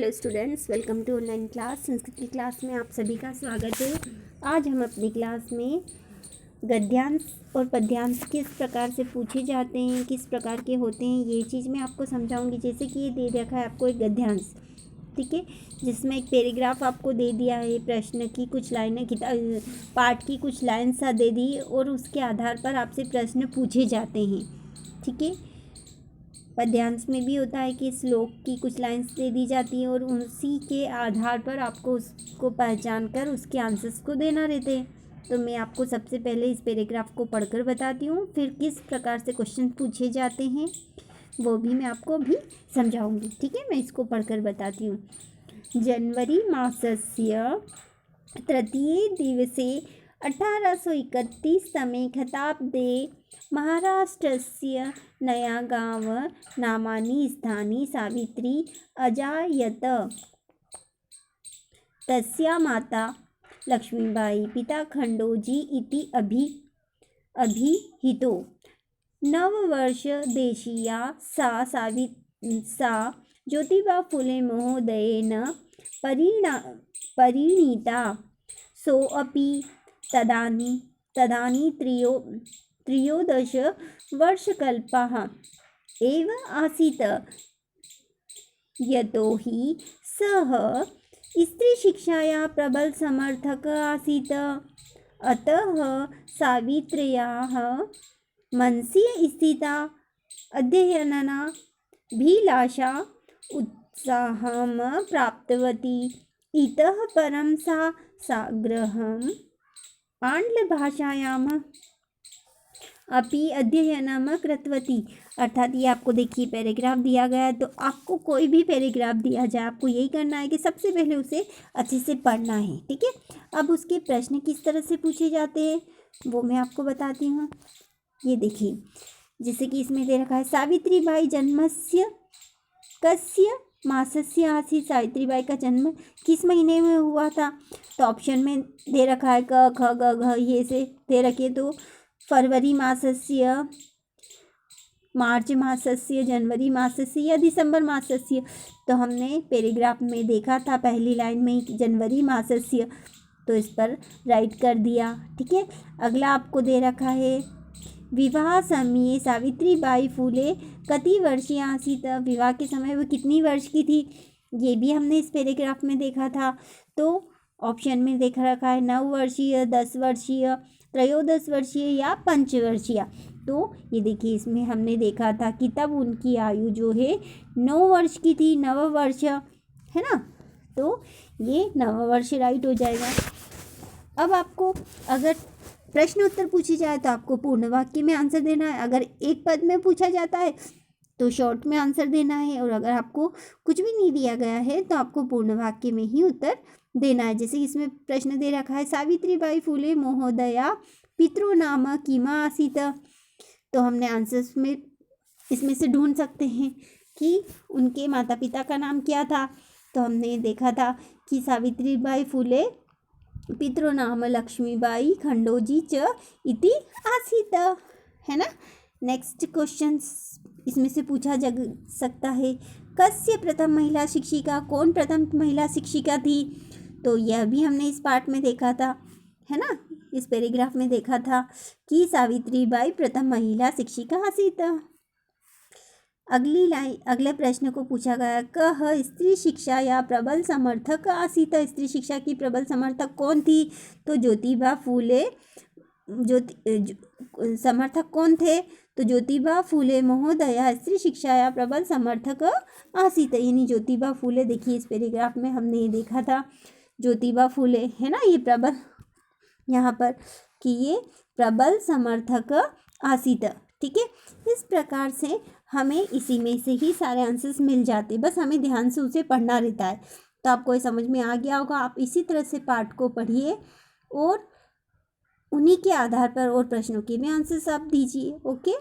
Hello students, welcome to online class. Sanskrit की class में आप सभी का स्वागत है। आज हम अपनी क्लास में गद्यांश और पद्यांश किस प्रकार से पूछे जाते हैं, किस प्रकार के होते हैं, ये चीज़ मैं आपको समझाऊंगी। जैसे कि ये दे रखा है आपको एक गद्यांश, ठीक है, जिसमें एक पैराग्राफ आपको दे दिया है, प्रश्न की कुछ लाइनें, पाठ की कुछ लाइन सा दे दी और उसके आधार पर आपसे प्रश्न पूछे जाते हैं, ठीक है। पद्यांश में भी होता है कि श्लोक की कुछ लाइन्स दे दी जाती हैं और उसी के आधार पर आपको उसको पहचान कर उसके आंसर्स को देना रहते हैं। तो मैं आपको सबसे पहले इस पैराग्राफ को पढ़कर बताती हूँ, फिर किस प्रकार से क्वेश्चन पूछे जाते हैं वो भी मैं आपको अभी समझाऊंगी, ठीक है। मैं इसको पढ़कर बताती हूँ। जनवरी मासस्य तृतीये दिवसे 1831तमे खताब्दे महाराष्ट्रस्य नयागांव नामानि स्थाने सावित्री अजायत। तस्या माता लक्ष्मीबाई पिता खंडोजी इति अभिहितो। नववर्षदेशीया सा ज्योतिबा फुले महोदयेन परिणीता। सोऽपि तदानीं त्रयोदश वर्षकल्पः एव आसीत्, यतो हि सः स्त्रीशिक्षायाः प्रबल समर्थक आसीत्। अतः सावित्र्याः मनसि स्थिता अध्ययनाभिलाषा उत्साहं प्राप्तवती। इतः परं सा साग्रहम् आङ्ग्लभाषायाम् अपि अध्ययनं कृतवती। अर्थात ये आपको देखिए पैराग्राफ दिया गया है, तो आपको कोई भी पैराग्राफ दिया जाए आपको यही करना है कि सबसे पहले उसे अच्छे से पढ़ना है, ठीक है। अब उसके प्रश्न किस तरह से पूछे जाते हैं वो मैं आपको बताती हूँ। ये देखिए, जैसे कि इसमें दे रखा है सावित्रीबाई जन्मस्य कस्य मासस्य आसीत्। सावित्रीबाई का जन्म किस महीने में हुआ था? तो ऑप्शन में दे रखा है क ख ग घ, ये से दे रखे, तो फरवरी मासस्य, मार्च मासस्य, जनवरी मासस्य या दिसंबर मासस्य। तो हमने पैराग्राफ में देखा था पहली लाइन में ही जनवरी मासस्य, तो इस पर राइट कर दिया, ठीक है। अगला आपको दे रखा है विवाह समये सावित्रीबाई फुले कति वर्षीय आसीत्। विवाह के समय वो कितनी वर्ष की थी, ये भी हमने इस पैराग्राफ में देखा था। तो ऑप्शन में देख रखा है 9 वर्षीय, 10 वर्षीय, 13 वर्षीय या 5 वर्षीय। तो ये देखिए, इसमें हमने देखा था कि तब उनकी आयु जो है 9 वर्ष की थी, 9 वर्ष, है ना। तो ये 9 वर्ष राइट हो जाएगा। अब आपको अगर प्रश्न उत्तर पूछी जाए तो आपको पूर्ण वाक्य में आंसर देना है। अगर एक पद में पूछा जाता है तो शॉर्ट में आंसर देना है, और अगर आपको कुछ भी नहीं दिया गया है तो आपको पूर्ण वाक्य में ही उत्तर देना है। जैसे इसमें प्रश्न दे रखा है सावित्रीबाई फुले महोदया पितृ नाम किम आसीत्। तो हमने आंसर्स में इसमें से ढूंढ सकते हैं कि उनके माता पिता का नाम क्या था। तो हमने देखा था कि सावित्रीबाई फुले पितृ नाम लक्ष्मीबाई खंडोजी च इति आसीत्, है ना। नेक्स्ट क्वेश्चन इसमें से पूछा जा सकता है कस्य प्रथम महिला शिक्षिका, कौन प्रथम महिला शिक्षिका थी। तो यह भी हमने इस पार्ट में देखा था, है ना, इस पैराग्राफ में देखा था कि सावित्रीबाई प्रथम महिला शिक्षिका आसीत्। अगले प्रश्न को पूछा गया कह स्त्री शिक्षा या प्रबल समर्थक आसीत्। स्त्री शिक्षा की प्रबल समर्थक कौन थी? तो ज्योतिबा फूले। समर्थक कौन थे? तो ज्योतिबा फूले महोदया स्त्री शिक्षा या प्रबल समर्थक आसीत्, यानी ज्योतिबा फूले। देखिए इस पैराग्राफ में हमने ये देखा था ज्योतिबा फूले, है ना, ये प्रबल यहाँ पर कि ये प्रबल समर्थक आसीत्, ठीक है। इस प्रकार से हमें इसी में से ही सारे आंसर्स मिल जाते, बस हमें ध्यान से उसे पढ़ना रहता है। तो आपको ये समझ में आ गया होगा। आप इसी तरह से पाठ को पढ़िए और उन्हीं के आधार पर और प्रश्नों के भी आंसर्स आप दीजिए। ओके।